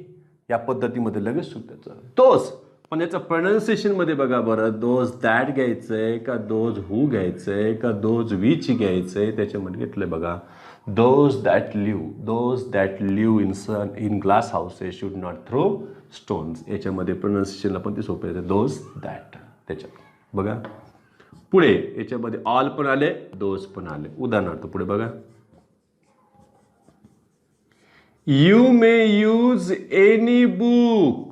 या पद्धतीमध्ये लगेच सुद्धा तोच. पण याचं प्रोनाउन्सिएशन मध्ये बघा बरं, दोज दॅट घ्यायचंय का दोज हू घ्यायचंय का दोज विच घ्यायचंय. त्याच्यामध्ये घेतलंय बघा, those that live in glass houses should not throw stones. याच्यामध्ये प्रोनाउन्सिएशनला पण ते सोपे येते, दोज दॅट. त्याच्यात बघा पुढे याच्यामध्ये ऑल पण आले, दोज पण आले. उदाहरणार्थ पुढे बघा, you may use any book.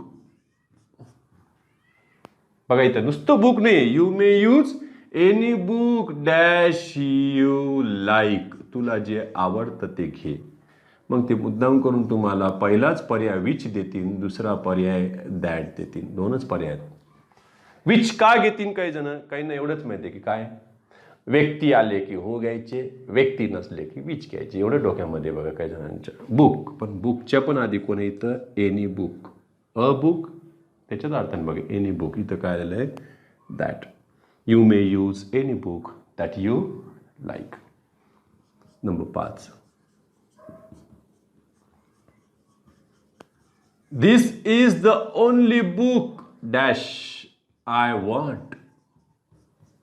बघा इथं नुसतं बुक नाही, you may use any book dash you like. तुला जे आवडतं ते घे. मग ते मुद्दाम करून तुम्हाला पहिलाच पर्याय विच देतील, दुसरा पर्याय दॅट देतील. दोनच पर्याय आहेत. विच का घेतील काही जण? काही ना एवढंच माहिती आहे की काय, व्यक्ती आले की हो घ्यायचे, व्यक्ती नसले की विच घ्यायचे. एवढं डोक्यामध्ये बघा काही जणांच्या. बुक, पण बुकच्या पण आधी कोणी इथं एनी बुक, अ बुक. त्याच्याच अर्थाने बघा एनी बुक. इथं काय आलेलं आहे? That. You may use any book that you like. Number 5, this is the only book dash I want.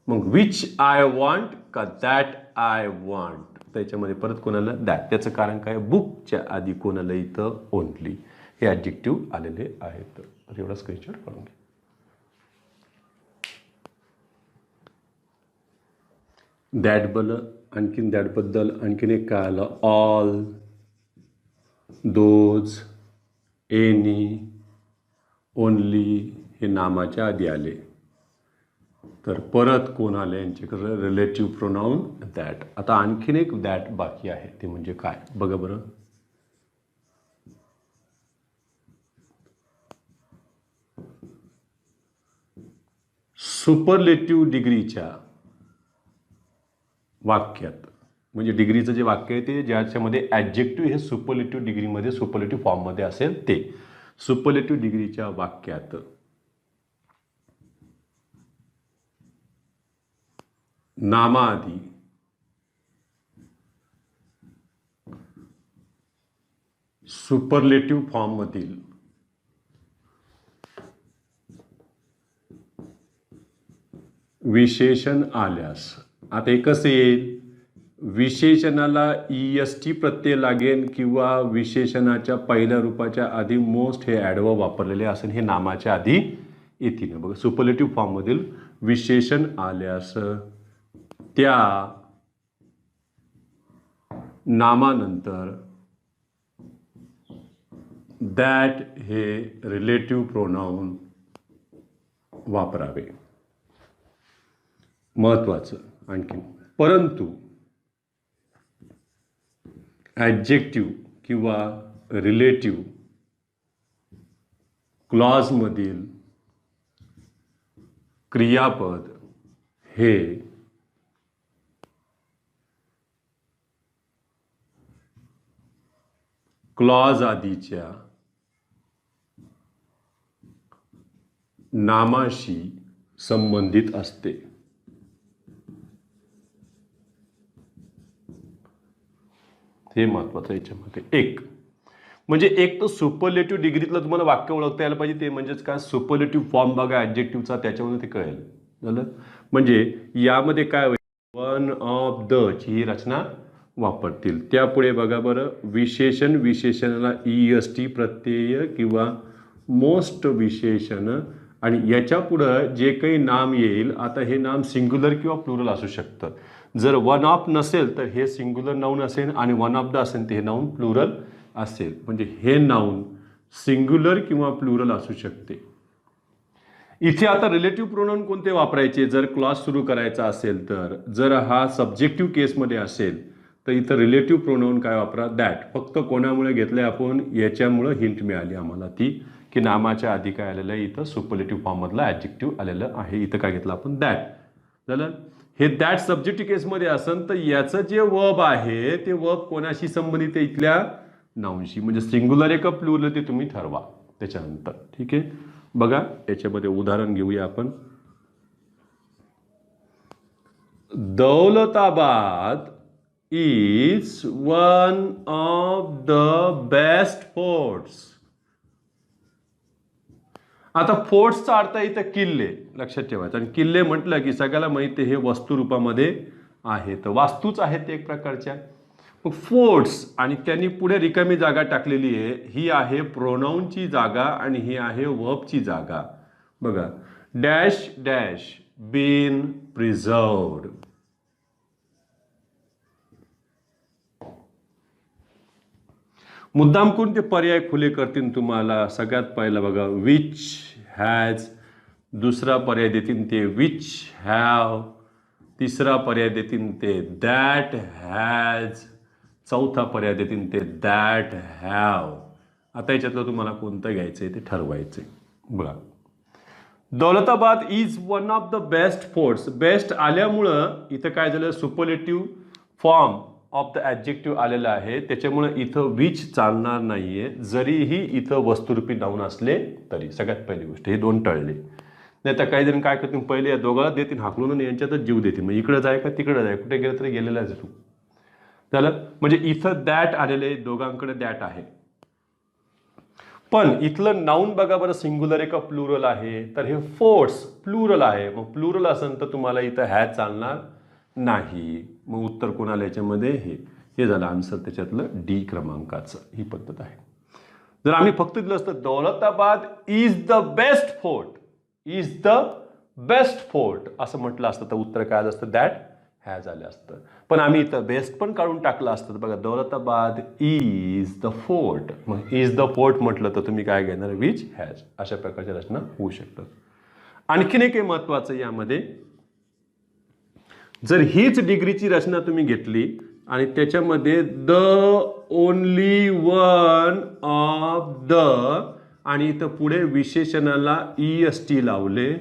मग विच आय वॉन्ट का दॅट आय वॉन्ट. त्याच्यामध्ये परत कोणाला? दॅट. त्याचं कारण काय? बुकच्या आधी कोणाला इथं ओनली हे ॲडजेक्टिव्ह आलेले आहेत. तर एवढा स्क्रीनशॉट काढून घ्या. दॅटबद्दल आणखीन एक काय आलं? ऑल, दोज, एनी, ओनली हे नामाच्या आधी आले. तर परत कोण आले यांच्याकडे? Relative pronoun that. आता आणखीन एक दॅट बाकी आहे, ते म्हणजे काय बघा बरं. सुपरलेटिव्ह डिग्रीच्या वाक्यात, म्हणजे डिग्रीचं जे वाक्य आहे ते ज्याच्यामध्ये ॲडजेक्टिव्ह हे सुपरलेटिव्ह डिग्रीमध्ये सुपरलेटिव्ह फॉर्ममध्ये असेल ते. सुपरलेटिव्ह डिग्रीच्या वाक्यात नामाआधी सुपरलेटिव्ह फॉर्ममधील विशेषण आल्यास आता हे कसं येईल, विशेषणाला EST प्रत्यय लागेल किंवा विशेषणाच्या पहिल्या रूपाच्या आधी मोस्ट हे ॲडवर्ब वापरलेले असेल, हे नामाच्या आधी येतील. बघा सुपरलेटिव्ह फॉर्ममधील विशेषण आल्यास त्या नामानंतर दॅट हे रिलेटिव्ह प्रोनाऊन वापरावे. महत्वाचं आणखी, परंतु ॲडजेक्टिव्ह किंवा रिलेटिव्ह क्लॉजमधील क्रियापद हे क्लॉज आधीच्या नामाशी संबंधित असते. हे महत्वाचं याच्यामध्ये. एक म्हणजे एक तर सुपरलेटिव्ह डिग्रीतलं तुम्हाला वाक्य ओळखता यायला पाहिजे, ते म्हणजेच काय, सुपरलेटिव्ह फॉर्म बघा ॲडजेक्टिव्हचा, त्याच्यामध्ये ते कळेल. झालं म्हणजे यामध्ये काय होईल, वन ऑफ द ची ही रचना वापरतील. त्यापुढे बघा बरं, विशेषण, विशेषणाला EST प्रत्यय किंवा मोस्ट विशेषण, आणि याच्या पुढं जे काही नाम येईल, आता हे नाम सिंग्युलर किंवा प्लुरल असू शकतं. जर वन ऑफ नसेल तर हे सिंग्युलर नाऊन असेल, आणि वन ऑफ द असेल तर हे नाऊन प्लुरल असेल. म्हणजे हे नाऊन सिंग्युलर किंवा प्लुरल असू शकते. इथे आता रिलेटिव्ह प्रोनाऊन कोणते वापरायचे जर क्लॉज सुरू करायचा असेल तर, जर हा सब्जेक्टिव्ह केसमध्ये असेल तर इथं रिलेटिव्ह प्रोनाऊन काय वापरा, दॅट. फक्त कोणामुळे घेतलंय आपण, याच्यामुळं हिंट मिळाली आम्हाला ती, की नामाच्या आधी काय आलेलं आहे, इथं सुपरलेटिव्ह फॉर्ममधलं ॲडजेक्टिव्ह आलेलं आहे. इथं काय घेतलं आपण, दॅट. झालं. हे दॅट सब्जेक्टिव्ह केसमध्ये असेल तर याचं जे वर्ब आहे ते वर्ब कोणाशी संबंधित आहे, इथल्या नाऊनशी. म्हणजे सिंग्युलर आहे का प्लुरल ते तुम्ही ठरवा त्याच्यानंतर. ठीक आहे. बघा याच्यामध्ये उदाहरण घेऊया आपण. Daulatabad is one of the best forts. आता फोर्ट्सचा अर्थ इथं किल्ले, लक्षात ठेवायचं. आणि किल्ले म्हटलं की सगळ्याला माहिती हे वस्तू रूपामध्ये आहे, तर वास्तूच आहेत एक प्रकारच्या. मग फोर्ट्स आणि त्यांनी पुढे रिकामी जागा टाकलेली आहे, ही आहे प्रोनाऊनची जागा आणि ही आहे वर्बची जागा. बघा, डॅश डॅश बीन प्रिझर्व्ड. मुद्दाम कोणते पर्याय खुले करतील तुम्हाला. सगळ्यात पहिला बघा, विच हॅज. दुसरा पर्याय देतील ते विच हॅव. तिसरा पर्याय देतील ते दॅट हॅज. चौथा पर्याय देतील ते दॅट हॅव. आता याच्यातलं तुम्हाला कोणतं घ्यायचंय ते ठरवायचंय. बघा, Daulatabad is one of the best forts. Best आल्यामुळं इथं काय झालं, superlative form of the adjective आलेलं आहे, त्याच्यामुळे इथं विच चालणार नाहीये, जरीही इथं वस्तुरूपी नाऊन असले तरी. सगळ्यात पहिली गोष्ट हे दोन टळले. नाही तर काही जण काय करतील, पहिले या दोघांना देतील हाकलून आणि यांच्यातच जीव देतील. मग इकडं जाय का तिकडं जाय, कुठे गेलं तरी गेलेला आहे तू. झालं. म्हणजे इथं दॅट आलेले, दोघांकडे दॅट आहे. पण इथलं नाऊन बघा बरं, सिंग्युलर आहे का प्लुरल आहे, तर हे फोर्ट्स प्लुरल आहे. मग प्लुरल असेल तर तुम्हाला इथं हॅज चालणार नाही. मग उत्तर कोणाला याच्यामध्ये, हे झालं आन्सर त्याच्यातलं डी क्रमांकाचं. ही पद्धत आहे. जर आम्ही फक्त दिलं असतं Daulatabad is the best fort, is the best fort असं म्हटलं असतं तर उत्तर काय आलं असतं, दॅट हॅज आलं असतं. पण आम्ही इथं बेस्ट पण काढून टाकलं असतं. तर बघा, दौलताबाद इज द फोर्ट. मग इज द फोर्ट म्हटलं तर तुम्ही काय घेणार, विच हॅज. अशा प्रकारच्या रचना होऊ शकतात. आणखीन एक महत्वाचं यामध्ये, जर हीच डिग्रीची रचना तुम्ही घेतली आणि त्याच्यामध्ये the only one of the आणि इथं पुढे विशेषणाला EST लावले,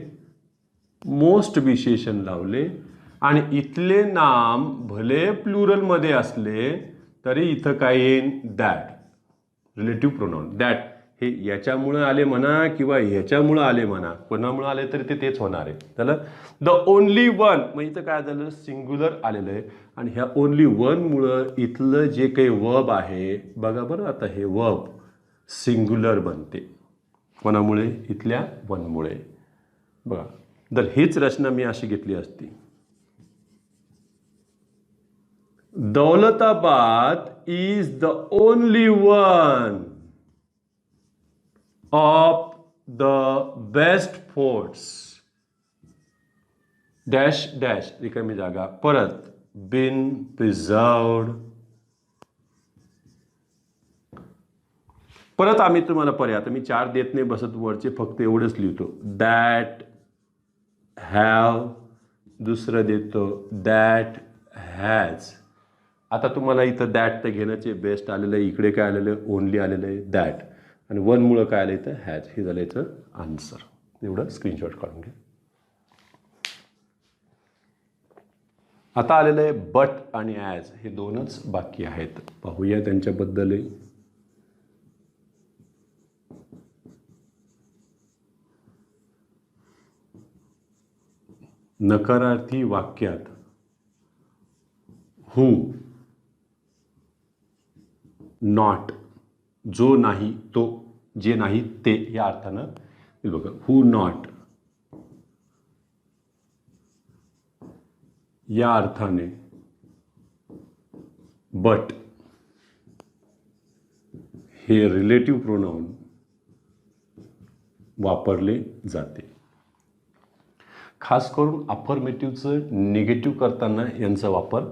मोस्ट विशेषण लावले, आणि इथले नाम भले प्लुरलमध्ये असले तरी इथं काय येईल, दॅट. रिलेटिव्ह प्रोनाऊन दॅट हे याच्यामुळे आले म्हणा किंवा ह्याच्यामुळं आले म्हणा, कोणामुळे आले तरी ते तेच होणार आहे. झालं. द ओनली वन, मग इथं काय झालं, सिंग्युलर आलेलं आहे. आणि ह्या ओनली वनमुळं इथलं जे काही वर्ब आहे बघा बरं, आता हे वर्ब सिंग्युलर बनते. कोणामुळे, इथल्या वनमुळे. बघा, तर हीच रचना मी अशी घेतली असती, Daulatabad is the only one of the best forts dash dash रिकामी जागा परत been preserved. परत आम्ही तुम्हाला पर्याय, आता मी 4 देत नाही बसत, वरचे फक्त एवढंच लिहितो, दॅट हॅव, दुसरं देतो दॅट हॅज. आता तुम्हाला इथं दॅट तर घेण्याचे बेस्ट आलेलं आहे, इकडे काय आलेलं आहे, ओनली आलेलं आहे दॅट, आणि वनमुळं काय आलं इथं हॅज. हे झालं इथं आन्सर. एवढं स्क्रीनशॉट काढून घ्या. आता आलेलं आहे बट आणि ॲज, हे दोनच बाकी आहेत, पाहूया त्यांच्याबद्दल. नकारार्थी वाक्यात हू, नॉट, जो नाही तो, जे नाही ते, या अर्थानं बघा, हू नॉट या अर्थाने, बट हे रिलेटिव्ह प्रोनाउन वापरले जाते. खास करून अफर्मेटिव्हचं निगेटिव्ह करताना यांचा वापर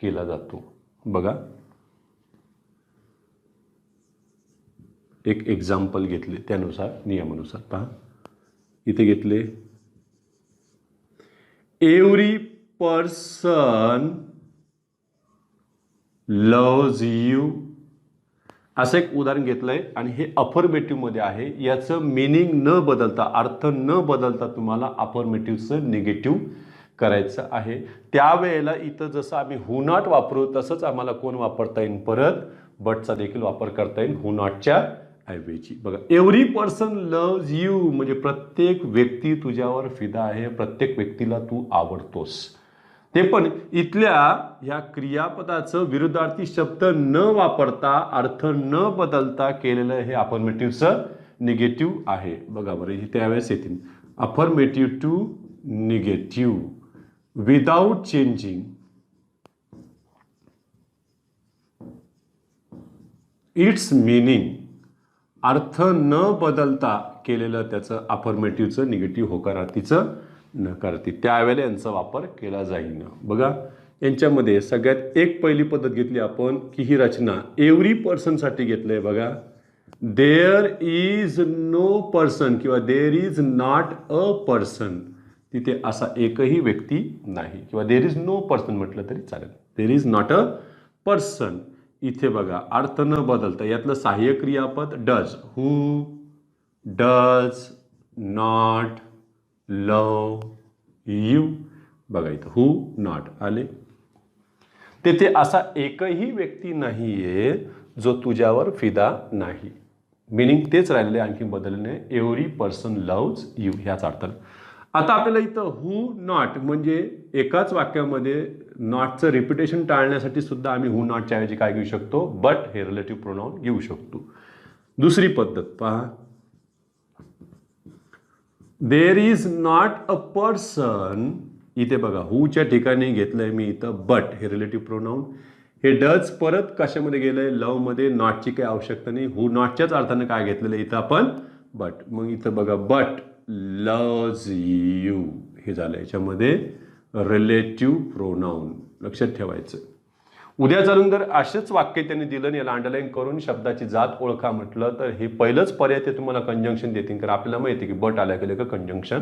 केला जातो. बघा, एक एक्झाम्पल घेतले त्यानुसार, नियमानुसार पहा. इथे घेतले, एव्हरी पर्सन लव्ज यू, असं एक उदाहरण घेतलंय आणि हे अफर्मेटिव्हमध्ये आहे. याचं मिनिंग न बदलता, अर्थ न बदलता तुम्हाला अफर्मेटिव्हचं निगेटिव्ह करायचं आहे. त्यावेळेला इथं जसं आम्ही हू नॉट वापरू तसंच आम्हाला कोण वापरता येईल, परत बटचा देखील वापर करता येईल हू नॉटच्या ऐवजी. बघा, एव्हरी पर्सन लव्ज यू म्हणजे प्रत्येक व्यक्ती तुझ्यावर फिदा आहे, प्रत्येक व्यक्तीला तू आवडतोस. ते पण इथल्या ह्या क्रियापदाचं विरुद्धार्थी शब्द न वापरता, अर्थ न बदलता केलेलं हे अफर्मेटिव्हचं निगेटिव्ह आहे. बघा बरं, हे त्यावेळेस येतील affirmative to negative without changing its meaning. अर्थ न बदलता केलेलं त्याचं अफर्मेटिव्हचं निगेटिव्ह, होकारार्थीचं नकारार्थी, त्यावेळेला यांचा वापर केला जाईल. बघा, यांच्यामध्ये सगळ्यात एक पहिली पद्धत घेतली आपण की ही रचना एव्हरी पर्सनसाठी घेतलंय. बघा, देअर इज नो पर्सन किंवा there is not a person, तिथे असा एकही व्यक्ती नाही, किंवा देअर इज नो पर्सन म्हटलं तरी चालेल, there is not a person. इथे बघा, अर्थ न बदलता यातलं सहाय्यक क्रियापद does, who does not love you. बघा इथं हू नॉट आले. तेथे असा एकही व्यक्ती नाहीये जो तुझ्यावर फिदा नाही. मिनिंग तेच राहिलेले, आणखी बदलणे, एव्हरी पर्सन लव्ज यू ह्याच अर्थानं. आता आपल्याला इथं हू नॉट म्हणजे एकाच वाक्यामध्ये नॉटचं रिपिटेशन टाळण्यासाठी सुद्धा आम्ही हू नॉटच्या ऐवजी काय घेऊ शकतो, बट हे रिलेटिव्ह प्रोनाउन घेऊ शकतो. दुसरी पद्धत पहा, there is not a person. इथे बघा, हूच्या ठिकाणी घेतलंय मी इथं बट, हे रिलेटिव्ह प्रोनाउन. हे डज परत कशामध्ये गेलंय, लव मध्ये, नॉटची काही आवश्यकता नाही. हू नॉटच्याच अर्थानं काय घेतलेलं इथं आपण बट. मग इथं बघा, बट लव्ज यू हे झालं याच्यामध्ये रिलेटिव्ह प्रोनाउन. लक्षात ठेवायचं. उद्या चालून जर असेच वाक्य त्यांनी दिलं आणि याला अंडरलाईन करून शब्दाची जात ओळखा म्हटलं तर हे पहिलंच पर्याय ते तुम्हाला कंजंक्शन देतील, कारण आपल्याला माहिती की बट आल्या गेलं का कंजंक्शन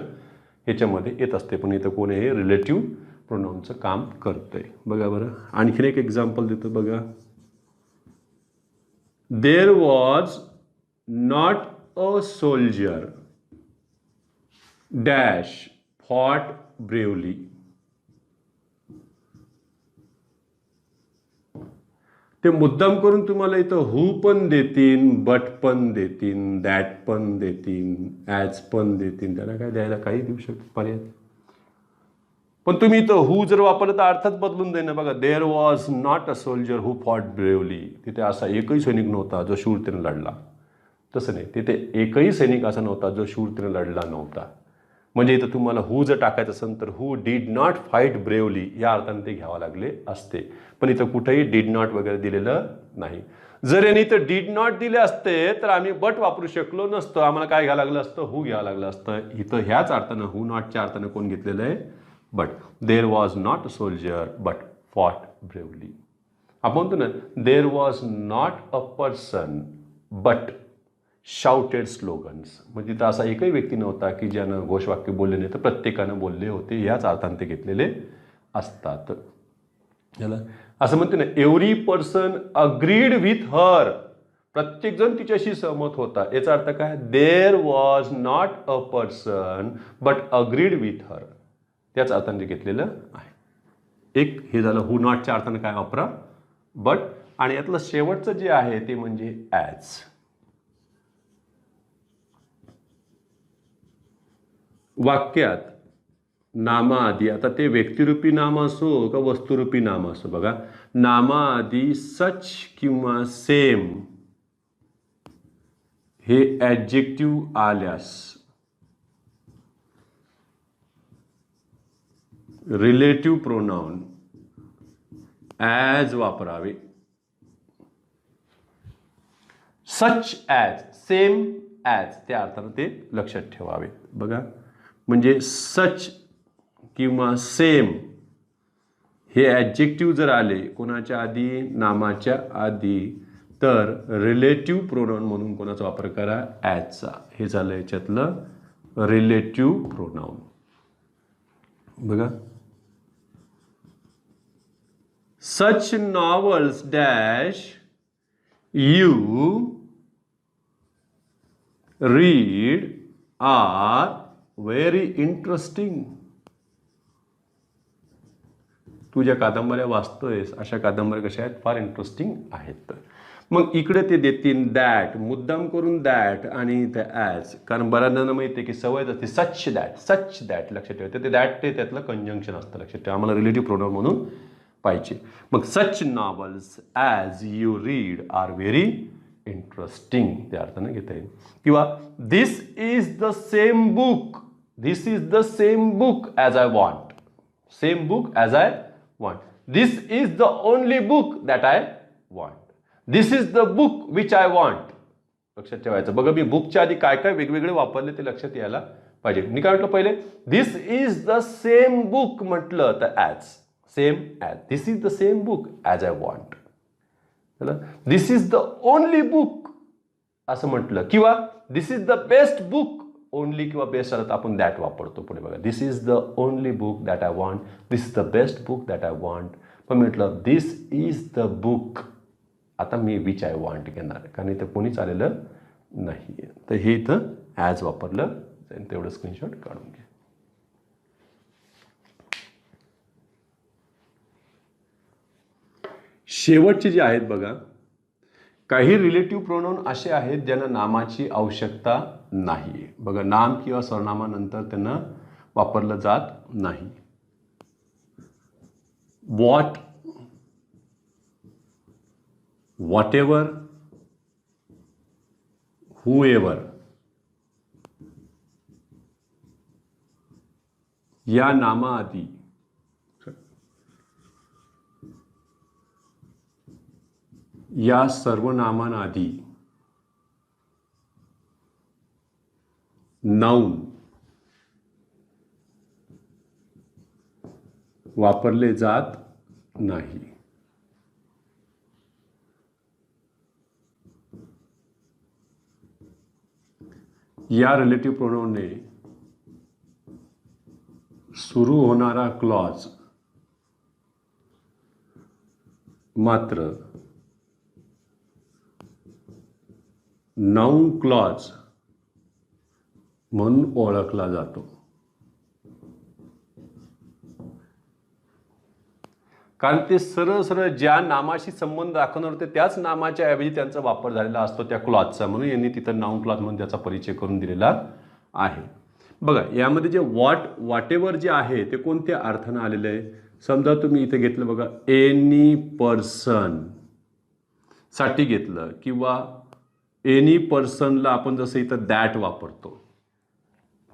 ह्याच्यामध्ये येत असते, पण इथं कोण हे रिलेटिव्ह प्रोनाउनचं काम करतंय. बघा बरं, आणखीन एक एक्झाम्पल देतो. बघा, there was not a soldier dash fought bravely. ते मुद्दाम करून तुम्हाला इथं हू पण देतील, बट पण देतील, दॅट पण देतील, ॲज पण देतील, त्याला काय द्यायला काही देऊ शकतो पर्याय. पण तुम्ही इथं हू जर वापरलं तर अर्थात बदलून देणं. बघा, there was not a soldier who fought bravely. तिथे असा एकही सैनिक नव्हता जो शूरतेने लढला. तसं नाही, तिथे एकही सैनिक असा नव्हता जो शूरतेने लढला नव्हता. म्हणजे इथं तुम्हाला हू जर टाकायचं असेल तर हू डीड नॉट फाईट ब्रेवली या अर्थाने ते घ्यावं लागले असते, पण इथं कुठेही डीड नॉट वगैरे दिलेलं नाही. जर यांनी इथं डीड नॉट दिले असते तर आम्ही बट वापरू शकलो नसतो, आम्हाला काय घ्यावं लागलं असतं, हू घ्यावं लागलं असतं. इथं ह्याच अर्थानं हू नॉटच्या अर्थानं कोण घेतलेलं आहे, but. There was not a soldier but fought bravely. आपण म्हणतो ना, there was not a person but shouted slogans, म्हणजे तिथं असा एकही व्यक्ती नव्हता की ज्यानं घोषवाक्य बोलले नाही, तर प्रत्येकानं बोलले होते. याच अर्थाने ते घेतलेले असतात. याला असं म्हणते ना, every person agreed with her, प्रत्येक जण तिच्याशी सहमत होता. याचा अर्थ काय, there was not a person but agreed with her, त्याच अर्थाने घेतलेलं आहे. एक हे झालं हू नॉटच्या अर्थानं काय वापरा, बट. आणि यातलं शेवटचं जे आहे ते म्हणजे ॲज. वाक्यात नामाआधी, आता ते व्यक्तिरूपी नाम असो का वस्तुरूपी नाम असो, बघा नामाआधी सच किंवा सेम हे ॲडजेक्टिव्ह आल्यास रिलेटिव्ह प्रोनाउन ॲज वापरावे. सच ॲज, सेम ॲज, त्या अर्थानं ते लक्षात ठेवावे. बघा म्हणजे सच किंवा सेम हे ॲडजेक्टिव्ह जर आले कोणाच्या आधी, नामाच्या आधी, तर रिलेटिव्ह प्रोनाउन म्हणून कोणाचा वापर करा, ॲजचा. हे झालं याच्यातलं रिलेटिव्ह प्रोनाउन. बघा such novels dash you read are very interesting. तू ज्या कादंबऱ्या वाचतोयस अशा कादंबऱ्या कशा आहेत, फार इंटरेस्टिंग आहेत. मग इकडे ते देतील दॅट, मुद्दाम करून दॅट आणि ते ॲज, कारण बऱ्याच जणांना माहिती आहे की सवयच असते सच दॅट लक्षात ठेवायचं. ते दॅट ते त्यातलं कंजंक्शन असतं, लक्षात ठेवा. आम्हाला रिलेटिव्ह प्रोनाउन म्हणून पाहिजे. मग such novels as you read are very interesting त्या अर्थानं घेता येईल. किंवा this is the same book, this is the same book as I want, same book as I want. This is the only book that I want, this is the book which I want. लक्षात ठेवायचं. बघा मी बुकच्या आधी काय काय वेगवेगळे वापरले ते लक्षात यायला पाहिजे. मी काय म्हटलं पहिले, this is the same book म्हटलं तर as, same as. This is the same book as I want. This is the only book असं म्हटलं, किंवा this is the best book, only किंवा बेस्ट आलं तर आपण दॅट वापरतो पुढे. बघा this is the only book that I want, this is the best book that I want. पण म्हटलं दिस इज द बुक, आता मी विच आय वॉन्ट घेणार, कारण इथं कोणीच आलेलं नाही. तर हे इथं ॲज वापरलं जाईल. तेवढं स्क्रीनशॉट काढून घ्या. शेवटचे जे आहेत बघा, काही रिलेटिव्ह प्रोनाउन असे आहेत ज्यांना नामाची आवश्यकता नाही. बघा नाम किंवा सरनामानंतर त्यांना वापरलं जात नाही. वॉट, व्हॉटेवर, हुएवर या नामाआधी या सर्वनामांआधी नाउन वापरले जात नाही. या रिलेटिव्ह प्रोनाउनने सुरू होणारा क्लॉज मात्र नाउन क्लॉज म्हणून ओळखला जातो. कारण ते सरळ सरळ ज्या नामाशी संबंध दाखवणार होते त्याच नामाच्या ऐवजी त्यांचा वापर झालेला असतो त्या क्लॉजचा, म्हणून यांनी तिथं नाउन क्लॉज म्हणून त्याचा परिचय करून दिलेला आहे. बघा यामध्ये जे व्हॉटेवर जे आहे ते कोणत्या अर्थानं आलेलं आहे. समजा तुम्ही इथे घेतलं बघा, एनी पर्सन साठी घेतलं, किंवा एनी पर्सनला आपण जसं इथं दॅट वापरतो,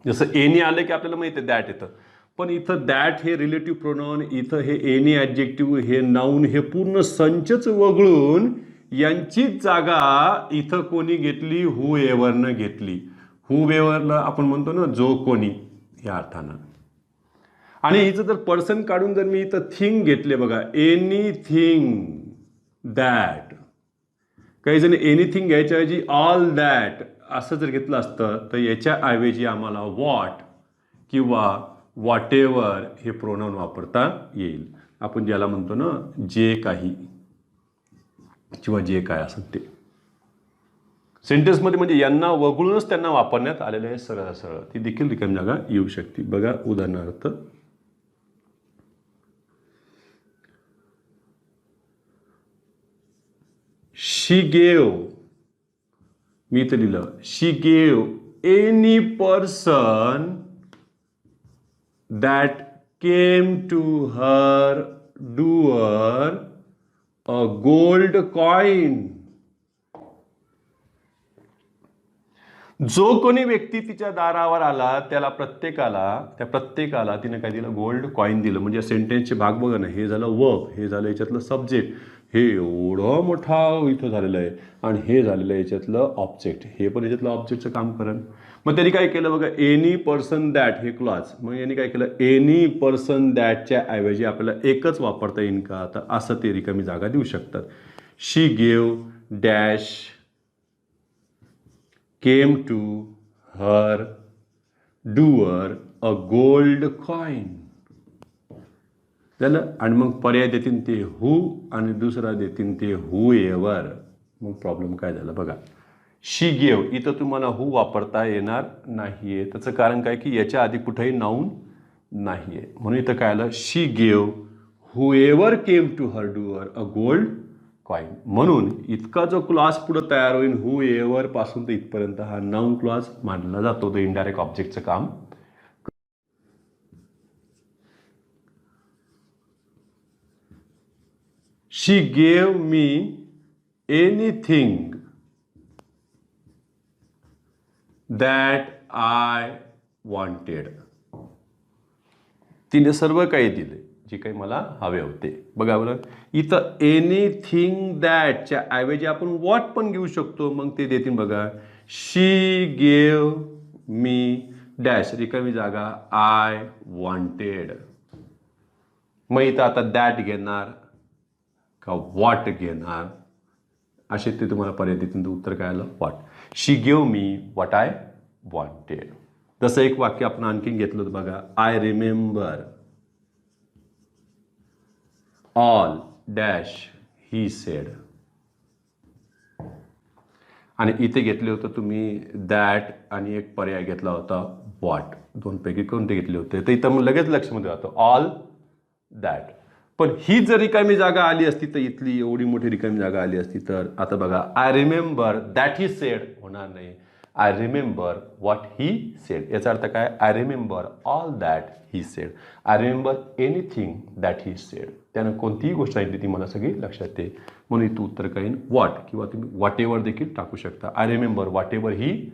जसं एनी आलं की आपल्याला माहिती आहे दॅट येतं, पण इथं दॅट हे रिलेटिव्ह प्रोनाउन, इथं हे एनी ॲडजेक्टिव्ह, हे नाऊन, हे पूर्ण संचच वगळून यांचीच जागा इथं कोणी घेतली, हू एव्हरनं घेतली. हू एव्हरला आपण म्हणतो ना जो कोणी, या अर्थानं. आणि हिचं जर पर्सन काढून जर मी इथं थिंग घेतले बघा, एनीथिंग दॅट, काही जण एनिथिंग घ्यायच्या ऐवजी ऑल दॅट असं जर घेतलं असतं तर याच्या ऐवजी आम्हाला वॉट किंवा वॉट एव्हर हे प्रोनाउन वापरता येईल. आपण ज्याला म्हणतो ना जे काही किंवा जे काय असेल ते सेंटेन्समध्ये, म्हणजे यांना वगळूनच त्यांना वापरण्यात आलेलं आहे सरळ सरळ. ती देखील रिकामी जागा येऊ शकते. बघा उदाहरणार्थ, शी गेव, मी इथं लिहिलं she gave any person that came to her door a gold coin. जो कोणी व्यक्ती तिच्या दारावर आला त्या प्रत्येकाला तिने काय दिलं, गोल्ड कॉइन दिलं. म्हणजे सेंटेन्सचे भाग बघा ना, हे झालं वर्ब, हे झालं याच्यातलं सब्जेक्ट, हे एवढं मोठा इथं झालेलं आहे, आणि हे झालेलं आहे याच्यातलं ऑब्जेक्ट, हे पण याच्यातलं ऑब्जेक्टचं काम करेल. मग त्यांनी काय केलं बघा, एनी पर्सन दॅट हे क्लॉज, मग यांनी काय केलं, एनी पर्सन दॅटच्या ऐवजी आपल्याला एकच वापरता येईल का, तर असं ते रिकामी जागा देऊ शकतात. She gave dash came to her doer a gold coin. झालं. आणि मग पर्याय देतील ते हू आणि दुसरा देतील ते हू एव्हर. मग प्रॉब्लेम काय झाला बघा, शी गेव इथं तुम्हाला हू वापरता येणार नाहीये. त्याचं कारण काय की याच्या आधी कुठेही नाऊन नाहीये, म्हणून इथं काय आलं, she gave whoever came to her door a gold coin. म्हणून इतका जो क्लॉज पुढे तयार होईल हू एव्हर पासून ते इथपर्यंत, हा नाऊन क्लॉज मानला जातो. तो इनडायरेक्ट ऑब्जेक्टचं काम. She gave me anything that I wanted. तिने सर्व काही दिले जे काही मला हवे होते. बघा बरं, इथं एनीथिंग दॅटच्या ऐवजी आपण वॉट पण घेऊ शकतो. मग ते देतील बघा, शी गेव मी डॅश, रिकामी जागा आय वॉन्टेड. मग इथं आता दॅट घेणार का वॉट घेणार, असे ते तुम्हाला पर्याय देतील. तर उत्तर काय आलं, what. She gave me what I wanted. जसं एक वाक्य आपण आणखीन घेतलं होतं बघा, I remember all dash he said. आणि इथे घेतले होतं तुम्ही दॅट आणि एक पर्याय घेतला होता वॉट. दोनपैकी कोणते घेतले होते, तर इथं मग लगेच लक्षामध्ये राहतं ऑल दॅट. पण ही जर रिकामी जागा आली असती तर इथली एवढी मोठी रिकामी जागा आली असती तर आता बघा, I remember that he sed होणार नाही, I remember what he sed. याचा अर्थ काय, I remember all that he sed, I remember anything that he sed. त्यानं कोणतीही गोष्ट सांगितली ती मला सगळी लक्षात येईल. म्हणून इथं उत्तर काही वॉट किंवा तुम्ही वॉट एव्हर देखील टाकू शकता. I remember what ever he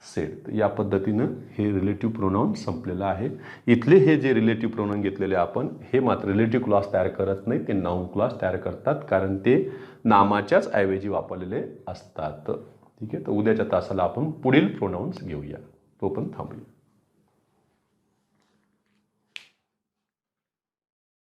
said. या पद्धतीनं हे रिलेटिव्ह प्रोनाउन संपलेलं आहे. इथले हे जे रिलेटिव्ह प्रोनाउन घेतलेले आपण, हे मात्र रिलेटिव्ह क्लॉज तयार करत नाही, ते नाउन क्लॉज तयार करतात, कारण ते नामाच्याच ऐवजी वापरलेले असतात. ठीक आहे, तर उद्याच्या तासाला आपण पुढील प्रोनाउन्स घेऊया, तो पण थांबूया.